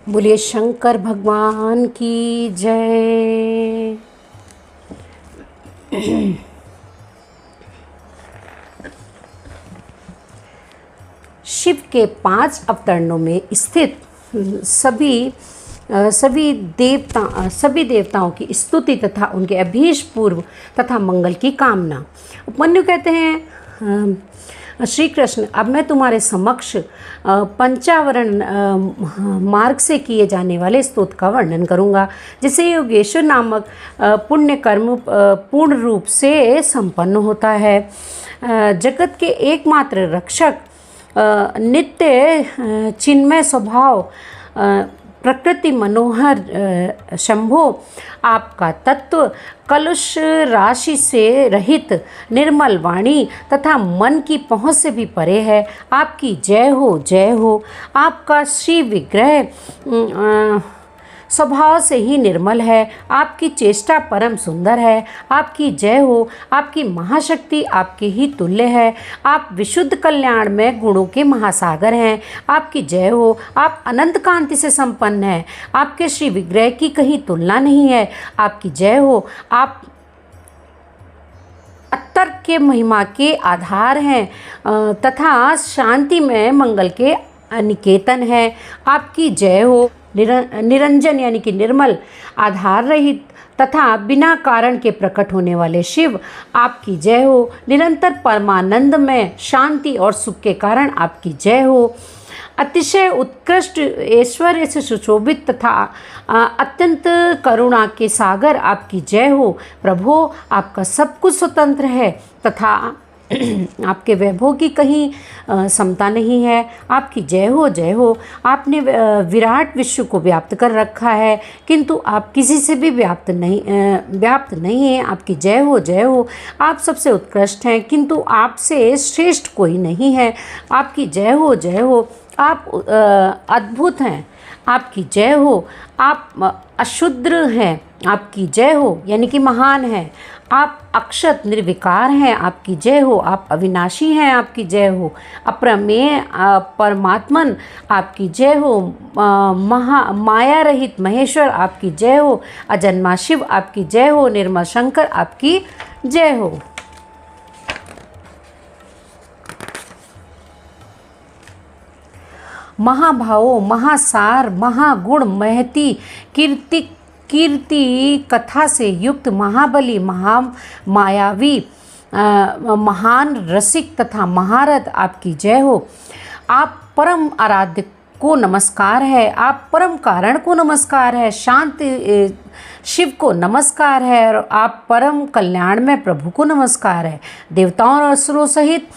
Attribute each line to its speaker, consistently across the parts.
Speaker 1: बोलिए शंकर भगवान की जय। शिव के 5 अवतरणों में स्थित सभी देवताओं की स्तुति तथा उनके अभीष्टपूर्व तथा मंगल की कामना। उपमन्यु कहते हैं, श्री कृष्ण, अब मैं तुम्हारे समक्ष पंचावरण मार्ग से किए जाने वाले स्तोत्र का वर्णन करूंगा, जिसे योगेश्वर नामक पुण्य कर्म पूर्ण रूप से संपन्न होता है। जगत के एकमात्र रक्षक, नित्य चिन्मय स्वभाव, प्रकृति मनोहर शंभो, आपका तत्व कलुष राशि से रहित निर्मल वाणी तथा मन की पहुँच से भी परे है। आपकी जय हो, जय हो। आपका श्री विग्रह स्वभाव से ही निर्मल है। आपकी चेष्टा परम सुंदर है। आपकी जय हो। आपकी महाशक्ति आपके ही तुल्य है। आप विशुद्ध कल्याण में गुणों के महासागर हैं। आपकी जय हो। आप अनंत कांति से संपन्न हैं। आपके श्री विग्रह की कहीं तुलना नहीं है। आपकी जय हो। आप अतर्क के महिमा के आधार हैं तथा शांति में मंगल के निकेतन है। आपकी जय हो। निरंजन यानी कि निर्मल, आधार रहित तथा बिना कारण के प्रकट होने वाले शिव, आपकी जय हो। निरंतर परमानंद में शांति और सुख के कारण आपकी जय हो। अतिशय उत्कृष्ट ऐश्वर्य से सुशोभित तथा अत्यंत करुणा के सागर, आपकी जय हो। प्रभु, आपका सब कुछ स्वतंत्र है तथा आपके वैभव की कहीं समता नहीं है। आपकी जय हो, जय हो। आपने विराट विश्व को व्याप्त कर रखा है, किंतु आप किसी से भी व्याप्त नहीं हैं। आपकी जय हो, जय हो। आप सबसे उत्कृष्ट हैं, किंतु आपसे श्रेष्ठ कोई नहीं है। आपकी जय हो, जय हो। आप अद्भुत हैं। आपकी जय हो। आप अशुद्र हैं। आपकी जय हो, यानी कि महान है। आप अक्षत निर्विकार हैं। आपकी जय हो। आप अविनाशी हैं। आपकी जय हो। अप्रमेय परमात्मन, आपकी जय हो। माया रहित महेश्वर, आपकी जय हो। अजन्मा शिव, आपकी जय हो। निर्मल शंकर, आपकी जय हो। महाभावो, महासार, महागुण, महती, कीर्ति कथा से युक्त, महाबली, महामायावी, महान रसिक तथा महारथ, आपकी जय हो। आप परम आराध्य को नमस्कार है। आप परम कारण को नमस्कार है। शांत शिव को नमस्कार है। और आप परम कल्याण में प्रभु को नमस्कार है। देवताओं और असुरों सहित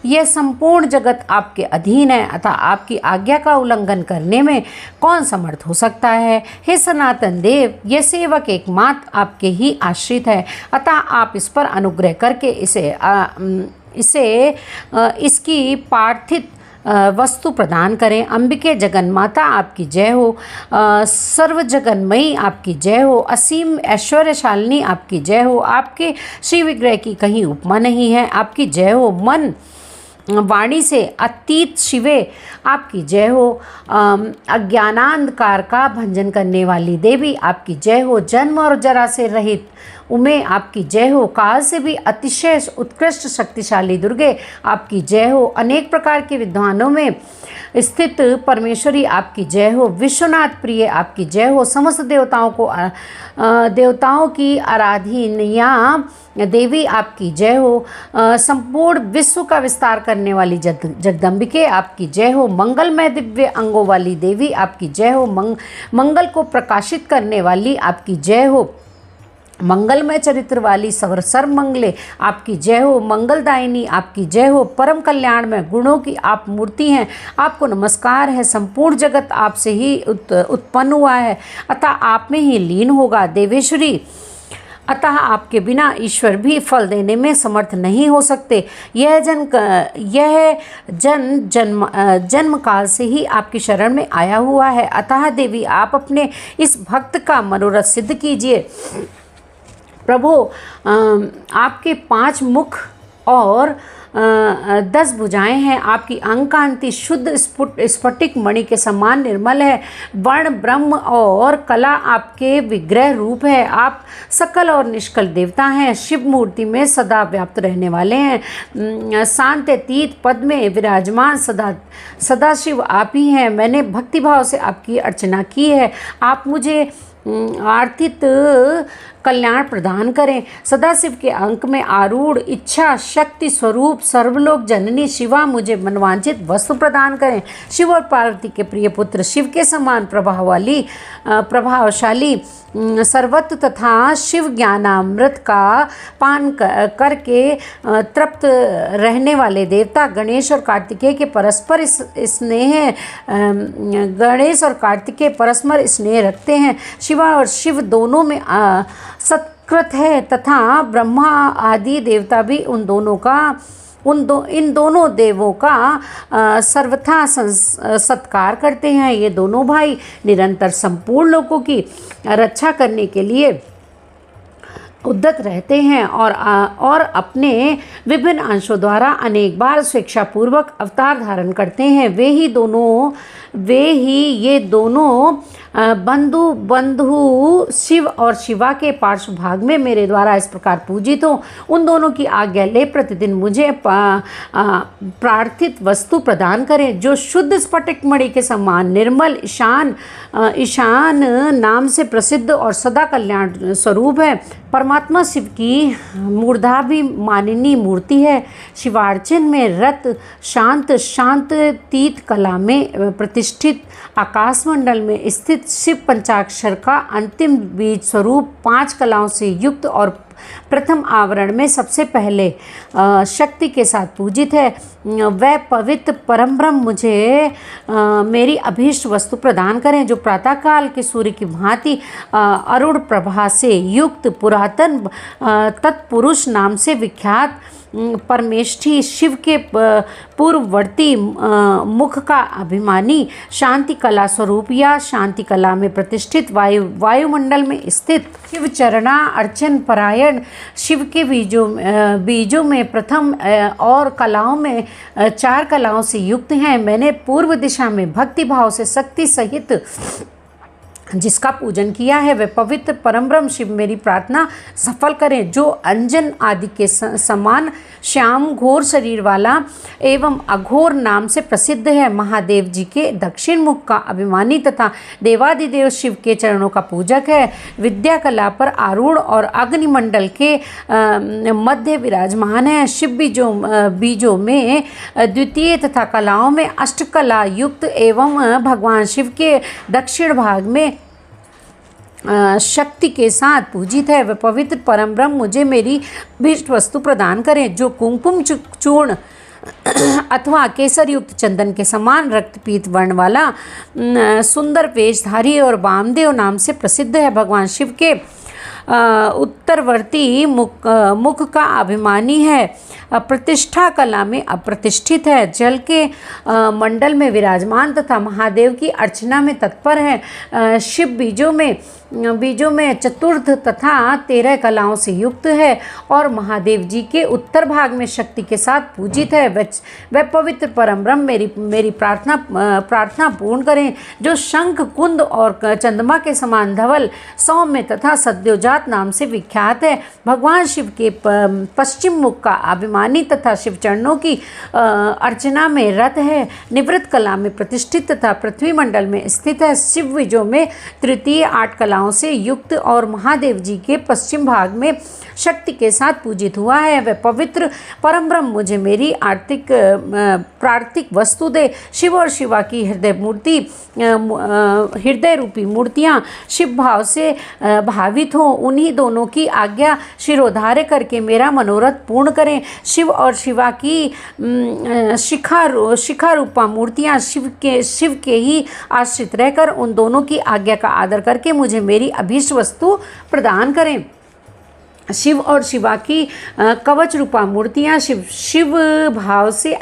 Speaker 1: यह संपूर्ण जगत आपके अधीन है, अतः आपकी आज्ञा का उल्लंघन करने में कौन समर्थ हो सकता है। हे सनातन देव, यह सेवक एकमात्र आपके ही आश्रित है, अतः आप इस पर अनुग्रह करके इसकी पार्थिव वस्तु प्रदान करें। अंबिके जगन्माता, आपकी जय हो। सर्व जगन्मयी, आपकी जय हो। असीम ऐश्वर्यशालिनी, आपकी जय हो। आपके श्री विग्रह की कहीं उपमा नहीं है। आपकी जय हो। मन वाणी से अतीत शिवे, आपकी जय हो। अज्ञानांधकार का भंजन करने वाली देवी, आपकी जय हो। जन्म और जरा से रहित उमे, आपकी जय हो। काल से भी अतिशय उत्कृष्ट शक्तिशाली दुर्गे, आपकी जय हो। अनेक प्रकार के विद्वानों में स्थित परमेश्वरी, आपकी जय हो। विश्वनाथ प्रिय, आपकी जय हो। समस्त देवताओं की आराधनीया देवी, आपकी जय हो। संपूर्ण विश्व का विस्तार करने वाली जगदम्बिके, आपकी जय हो। मंगलमय दिव्य अंगों वाली देवी, आपकी जय हो। मंगल को प्रकाशित करने वाली, आपकी जय हो। मंगलमय चरित्र वाली सर्वमंगले, आपकी जय हो। मंगलदायिनी, आपकी जय हो। परम कल्याण में गुणों की आप मूर्ति हैं, आपको नमस्कार है। संपूर्ण जगत आपसे ही उत्पन्न हुआ है, अतः आप में ही लीन होगा। देवेश्वरी, अतः आपके बिना ईश्वर भी फल देने में समर्थ नहीं हो सकते। यह जन्म काल से ही आपकी शरण में आया हुआ है, अतः देवी आप अपने इस भक्त का मनोरथ सिद्ध कीजिए। प्रभु, आपके 5 मुख और 10 भुजाएं हैं। आपकी अंग कांति शुद्ध स्फटिक मणि के समान निर्मल है। वर्ण ब्रह्म और कला आपके विग्रह रूप है। आप सकल और निष्कल देवता हैं। शिव मूर्ति में सदा व्याप्त रहने वाले हैं। शांत्यतीत पद में विराजमान सदा शिव आप ही हैं। मैंने भक्तिभाव से आपकी अर्चना की है। आप मुझे आर्थित कल्याण प्रदान करें। सदाशिव के अंक में आरूढ़ इच्छा शक्ति स्वरूप सर्वलोक जननी शिवा मुझे मनवांछित वस्तु प्रदान करें। शिव और पार्वती के प्रिय पुत्र, शिव के समान प्रभावशाली सर्वत्र तथा शिव ज्ञानामृत का पान करके तृप्त रहने वाले देवता गणेश और कार्तिकेय के परस्पर स्नेह रखते हैं। शिवा और शिव दोनों में सत्कृत है तथा ब्रह्मा आदि देवता भी इन दोनों देवों का सर्वथा सत्कार करते हैं। ये दोनों भाई निरंतर संपूर्ण लोगों की रक्षा करने के लिए उद्यत रहते हैं और अपने विभिन्न अंशों द्वारा अनेक बार स्वेच्छापूर्वक अवतार धारण करते हैं। वे ही ये दोनों बंधु शिव और शिवा के पार्श्व भाग में मेरे द्वारा इस प्रकार पूजित हो। उन दोनों की आज्ञा ले प्रतिदिन मुझे प्रार्थित वस्तु प्रदान करें, जो शुद्ध स्फटिक मणि के समान निर्मल ईशान नाम से प्रसिद्ध और सदा कल्याण स्वरूप है। परमात्मा शिव की मूर्धाभिमानिनी मूर्ति है। शिवार्चन में रत शांत तीत कला में प्रतिष्ठित आकाशमंडल में स्थित शिव पंचाक्षर का अंतिम बीज स्वरूप 5 कलाओं से युक्त और प्रथम आवरण में सबसे पहले शक्ति के साथ पूजित है। वह पवित्र परम ब्रह्म मुझे मेरी अभीष्ट वस्तु प्रदान करें, जो प्रातःकाल के सूर्य की भांति अरुण प्रभा से युक्त पुरातन तत्पुरुष नाम से विख्यात परमेष्ठी शिव के पूर्ववर्ती मुख का अभिमानी शांति कला स्वरूप या शांति कला में प्रतिष्ठित वायुमंडल में स्थित शिव चरणा अर्चन परायण शिव के बीजों में प्रथम और कलाओं में 4 कलाओं से युक्त हैं। मैंने पूर्व दिशा में भक्ति भाव से शक्ति सहित जिसका पूजन किया है, वह पवित्र परमब्रह्म शिव मेरी प्रार्थना सफल करें, जो अंजन आदि के समान श्याम घोर शरीर वाला एवं अघोर नाम से प्रसिद्ध है। महादेव जी के दक्षिण मुख का अभिमानी तथा देवादिदेव शिव के चरणों का पूजक है। विद्या कला पर आरूढ़ और अग्निमंडल के मध्य विराजमान है। शिव बीजों में द्वितीय तथा कलाओं में अष्टकला युक्त एवं भगवान शिव के दक्षिण भाग में शक्ति के साथ पूजित है। वह पवित्र परम ब्रह्म मुझे मेरी भीष्ट वस्तु प्रदान करें, जो कुंकुम चूर्ण अथवा केसर युक्त चंदन के समान रक्तपीत वर्ण वाला सुंदर वेशधारी और वामदेव नाम से प्रसिद्ध है। भगवान शिव के उत्तरवर्ती मुख का अभिमानी है। प्रतिष्ठा कला में अप्रतिष्ठित है। जल के मंडल में विराजमान तथा महादेव की अर्चना में तत्पर है। शिव बीजों में चतुर्थ तथा 13 कलाओं से युक्त है और महादेव जी के उत्तर भाग में शक्ति के साथ पूजित है। वह पवित्र परम ब्रह्म मेरी प्रार्थना पूर्ण करें, जो शंख कुंद और चंद्रमा के समान धवल सौम्य तथा सद्योजात नाम से विख्यात है। भगवान शिव के पश्चिम मुख का अभिमानी तथा शिव चरणों की अर्चना में रत है। निवृत्त कला में प्रतिष्ठित तथा पृथ्वी मंडल में स्थित है। शिव बीजों में तृतीय 8 कलाओं से युक्त और महादेव जी के पश्चिम भाग में शक्ति के साथ पूजित हुआ है। वह पवित्र परम ब्रह्म मुझे मेरी प्रार्थिक वस्तु दे। शिव और शिवा की हृदय रूपी मूर्तियां शिव भाव से भावित हों। उन्हीं दोनों की आज्ञा शिरोधार्य करके मेरा मनोरथ पूर्ण करें। शिव और शिवा की शिखा रूपा मूर्तियां शिव के ही आश्रित रहकर उन दोनों की आज्ञा का आदर करके मुझे मेरी अभीष्ट वस्तु प्रदान करें। शिव और शिवा की कवच रूपा मूर्तियाँ शिव भाव से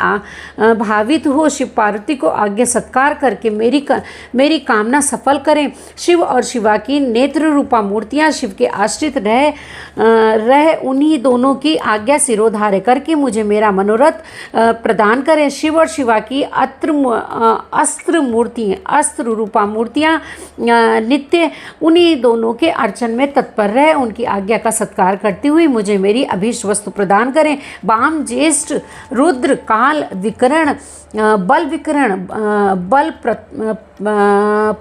Speaker 1: भावित हो शिव पार्वती को आज्ञा सत्कार करके मेरी कामना सफल करें। शिव और शिवा की नेत्र रूपा मूर्तियाँ शिव के आश्रित रह उन्हीं दोनों की आज्ञा सिरोधार्य करके मुझे मेरा मनोरथ प्रदान करें। शिव और शिवा की अस्त्र रूपा मूर्तियाँ नित्य उन्हीं दोनों के अर्चन में तत्पर रहे उनकी आज्ञा का सत्कार करती हुई मुझे मेरी अभीष्ट वस्तु प्रदान करें। वाम, ज्येष्ठ, रुद्र, काल विकरण, बल विकरण, बल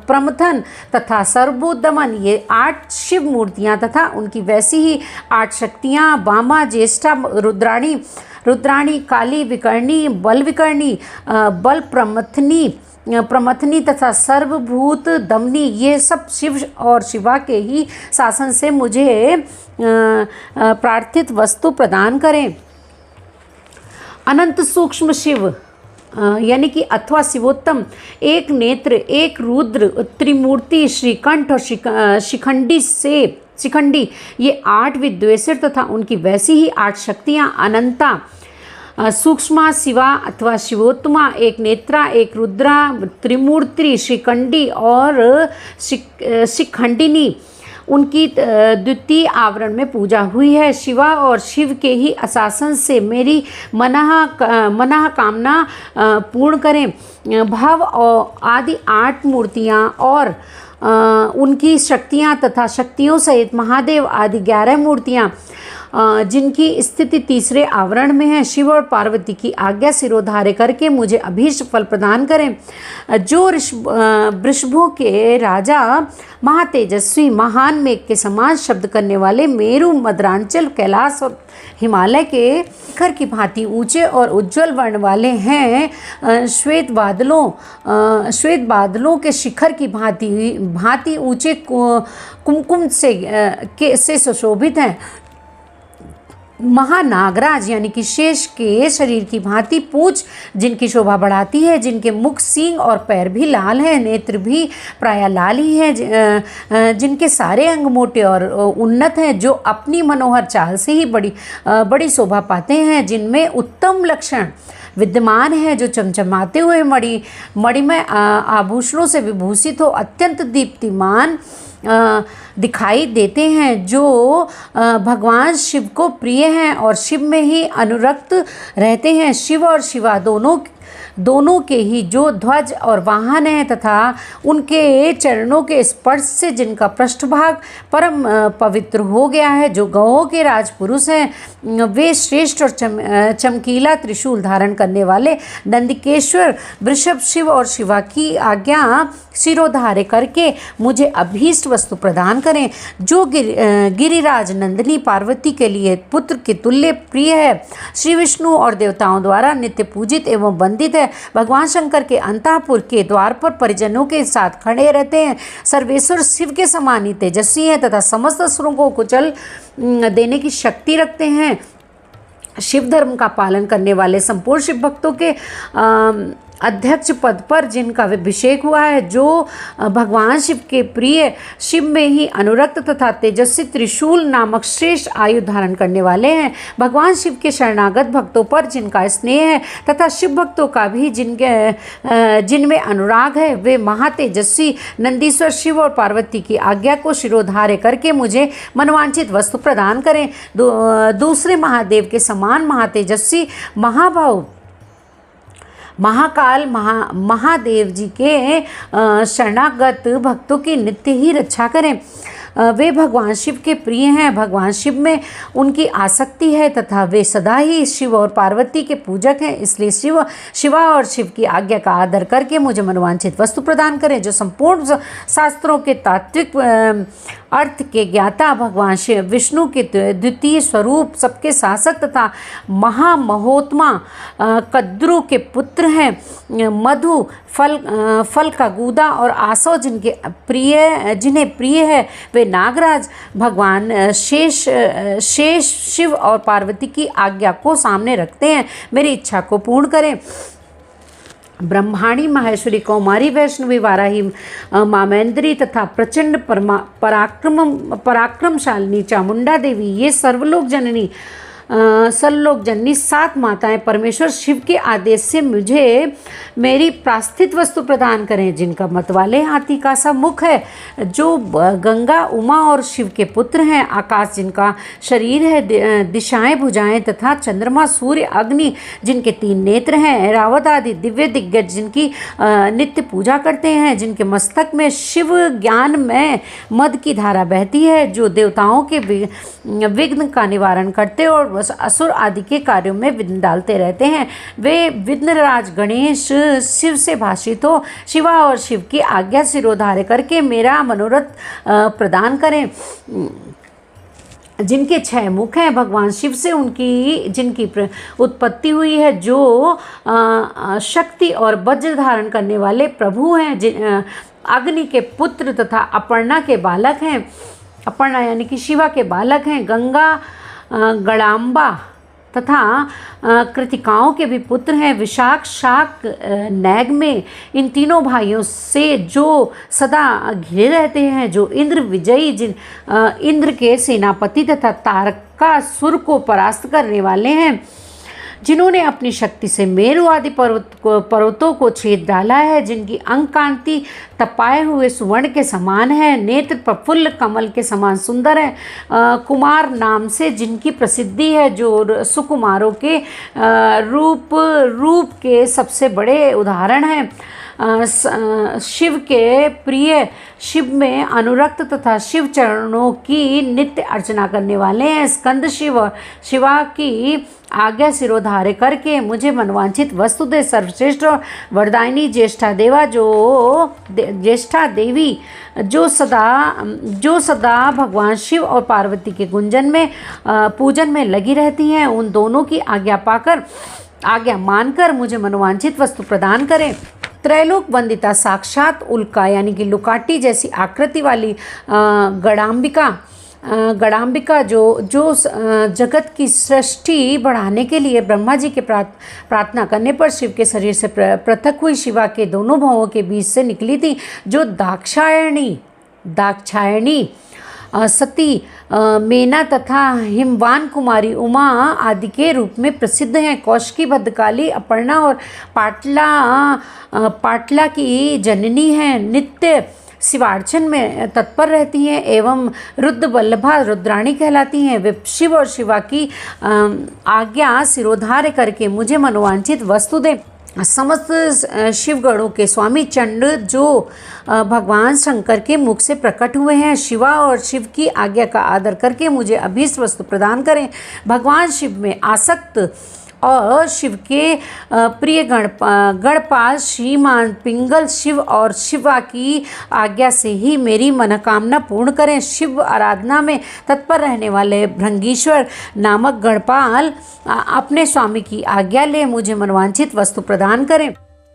Speaker 1: प्रमथन तथा सर्वोदमन, ये 8 शिव मूर्तियाँ तथा उनकी वैसी ही 8 शक्तियाँ वामा, ज्येष्ठा, रुद्राणी, काली विकर्णी, बल विकर्णी, बल प्रमथनी तथा सर्वभूत दमनी, ये सब शिव और शिवा के ही शासन से मुझे प्रार्थित वस्तु प्रदान करें। अनंत सूक्ष्म शिव यानी कि अथवा शिवोत्तम, एक नेत्र, एक रुद्र, त्रिमूर्ति, श्रीकंठ और शिखंडी, ये 8 विद्वेषर तथा उनकी वैसी ही 8 शक्तियाँ अनंता, सूक्ष्मा शिवा अथवा शिवोत्तमा, एक नेत्रा, एक रुद्रा, त्रिमूर्ति, श्रीकंडी और शिखंडिनी, उनकी द्वितीय आवरण में पूजा हुई है। शिवा और शिव के ही आशासन से मेरी मनः कामना पूर्ण करें। भव और आदि 8 मूर्तियाँ और उनकी शक्तियाँ तथा शक्तियों सहित महादेव आदि 11 मूर्तियाँ जिनकी स्थिति तीसरे आवरण में है, शिव और पार्वती की आज्ञा सिरोधार्य करके मुझे अभीष्ट फल प्रदान करें। जो वृषभों के राजा, महातेजस्वी, महान मेघ के समान शब्द करने वाले, मेरु, मद्रांचल, कैलाश और हिमालय के शिखर की भांति ऊंचे और उज्ज्वल वर्ण वाले हैं, श्वेत बादलों के शिखर की भांति ऊंचे कुमकुम से सुशोभित हैं। महानागराज यानी कि शेष के शरीर की भांति पूंछ जिनकी शोभा बढ़ाती है, जिनके मुख, सींग और पैर भी लाल हैं, नेत्र भी प्रायः लाल ही हैं, जिनके सारे अंग मोटे और उन्नत हैं, जो अपनी मनोहर चाल से ही बड़ी शोभा पाते हैं, जिनमें उत्तम लक्षण विद्यमान है, जो चमचमाते हुए मणिमय आभूषणों से विभूषित हो अत्यंत दीप्तिमान दिखाई देते हैं, जो भगवान शिव को प्रिय हैं और शिव में ही अनुरक्त रहते हैं। शिव और शिवा दोनों के ही जो ध्वज और वाहन हैं तथा उनके चरणों के स्पर्श से जिनका पृष्ठभाग परम पवित्र हो गया है, जो गौओं के राजपुरुष हैं, वे श्रेष्ठ और चमकीला त्रिशूल धारण करने वाले नंदिकेश्वर वृषभ शिव और शिवा की आज्ञा सिरोधार्य करके मुझे अभीष्ट वस्तु प्रदान करें। जो गिरिराज नंदिनी पार्वती के लिए पुत्र के तुल्य प्रिय है, श्री विष्णु और देवताओं द्वारा नित्य पूजित एवं वंदित है, भगवान शंकर के अंतःपुर के द्वार पर परिजनों के साथ खड़े रहते हैं, सर्वेश्वर शिव के समान ही तेजस्वी हैं तथा समस्त असुरों को कुचल देने की शक्ति रखते हैं। शिव धर्म का पालन करने वाले संपूर्ण शिव भक्तों के अध्यक्ष पद पर जिनका अभिषेक हुआ है, जो भगवान शिव के प्रिय, शिव में ही अनुरक्त तथा तेजस्वी त्रिशूल नामक श्रेष्ठ आयु धारण करने वाले हैं, भगवान शिव के शरणागत भक्तों पर जिनका स्नेह है तथा शिव भक्तों का भी जिनमें अनुराग है, वे महातेजस्वी नंदीश्वर शिव और पार्वती की आज्ञा को शिरोधार्य करके मुझे मनवांछित वस्तु प्रदान करें। दूसरे महादेव के समान महातेजस्वी महाभाव महाकाल महादेव जी के शरणागत भक्तों की नित्य ही रक्षा करें। वे भगवान शिव के प्रिय हैं, भगवान शिव में उनकी आसक्ति है तथा वे सदा ही शिव और पार्वती के पूजक हैं, इसलिए शिवा और शिव की आज्ञा का आदर करके मुझे मनोवांछित वस्तु प्रदान करें। जो संपूर्ण शास्त्रों के तात्विक अर्थ के ज्ञाता, भगवान शिव विष्णु के द्वितीय स्वरूप, सबके शासक तथा महामहोत्मा कद्रु के पुत्र हैं, मधु फल का गूदा और आसव जिन्हें प्रिय है, वे नागराज भगवान शेष शिव और पार्वती की आज्ञा को सामने रखते हैं, मेरी इच्छा को पूर्ण करें। ब्रह्माणी, माहेश्वरी, कौमारी, वैष्णवी, वाराही, मामेंद्री तथा प्रचंड पराक्रमशालिनी चामुंडा देवी, ये सर्वलोक जननी 7 माताएं परमेश्वर शिव के आदेश से मुझे मेरी प्रास्थित वस्तु प्रदान करें, जिनका मतवाले हाथी का सा मुख है, जो गंगा, उमा और शिव के पुत्र हैं, आकाश जिनका शरीर है, दिशाएं, भुजाएं तथा चंद्रमा, सूर्य, अग्नि जिनके 3 नेत्र हैं, रावत आदि दिव्य दिग्गज जिनकी नित्य पूजा करते हैं, जिनके मस्तक में शिव ज्ञान में मद की धारा बहती है, जो देवताओं के विघ्न का निवारण करते और असुर आदि के कार्यों में विघ्न डालते रहते हैं, वे विघ्नराज गणेश शिव से भाषित हो शिवा और शिव की आज्ञा सिरोधार्य करके मेरा मनोरथ प्रदान करें। जिनके 6 मुख हैं, भगवान शिव से जिनकी उत्पत्ति हुई है, जो शक्ति और वज्र धारण करने वाले प्रभु हैं, अग्नि के पुत्र तथा अपर्णा के बालक हैं, अपर्णा यानी कि शिवा के बालक हैं, गंगा, गणाम्बा तथा कृतिकाओं के भी पुत्र हैं, विशाख, शाक, नैग में इन तीनों भाइयों से जो सदा घिरे रहते हैं, जो इंद्र विजयी, इंद्र के सेनापति तथा तारकासुर को परास्त करने वाले हैं, जिन्होंने अपनी शक्ति से मेरु आदि पर्वतों को छेद डाला है, जिनकी अंग कांति तपाए हुए सुवर्ण के समान है, नेत्र प्रफुल्ल कमल के समान सुंदर है, कुमार नाम से जिनकी प्रसिद्धि है, जो सुकुमारों के रूप के सबसे बड़े उदाहरण हैं, शिव के प्रिय, शिव में अनुरक्त तथा शिव चरणों की नित्य अर्चना करने वाले हैं, स्कंद शिव, शिवा की आज्ञा सिरोधार्य करके मुझे मनवांछित वस्तु दे, सर्वश्रेष्ठ वरदायिनी ज्येष्ठा देवी जो सदा भगवान शिव और पार्वती के पूजन में लगी रहती हैं, उन दोनों की आज्ञा मानकर मुझे मनवांछित वस्तु प्रदान करें। त्रैलोक वंदिता साक्षात उल्का यानी कि लुकाटी जैसी आकृति वाली गणाम्बिका जो जगत की सृष्टि बढ़ाने के लिए ब्रह्मा जी के प्रार्थना करने पर शिव के शरीर से पृथक हुई शिवा के दोनों भावों के बीच से निकली थी, जो दाक्षायणी सती, मेना तथा हिमवान कुमारी उमा आदि के रूप में प्रसिद्ध हैं। कौशिकी, भद्रकाली, अपर्णा और पाटला की जननी हैं, नित्य शिवार्चन में तत्पर रहती हैं एवं रुद्र वल्लभा रुद्राणी कहलाती हैं। वे शिव और शिवा की आज्ञा सिरोधार्य करके मुझे मनोवांछित वस्तु दें। समस्त शिवगणों के स्वामी चंड जो भगवान शंकर के मुख से प्रकट हुए हैं, शिवा और शिव की आज्ञा का आदर करके मुझे अभीष्ट वस्तु प्रदान करें। भगवान शिव में आसक्त और शिव के प्रिय गणपाल श्रीमान पिंगल शिव और शिवा की आज्ञा से ही मेरी मनोकामना पूर्ण करें। शिव आराधना में तत्पर रहने वाले भृंगीश्वर नामक गणपाल अपने स्वामी की आज्ञा ले मुझे मनोवांछित वस्तु प्रदान करें।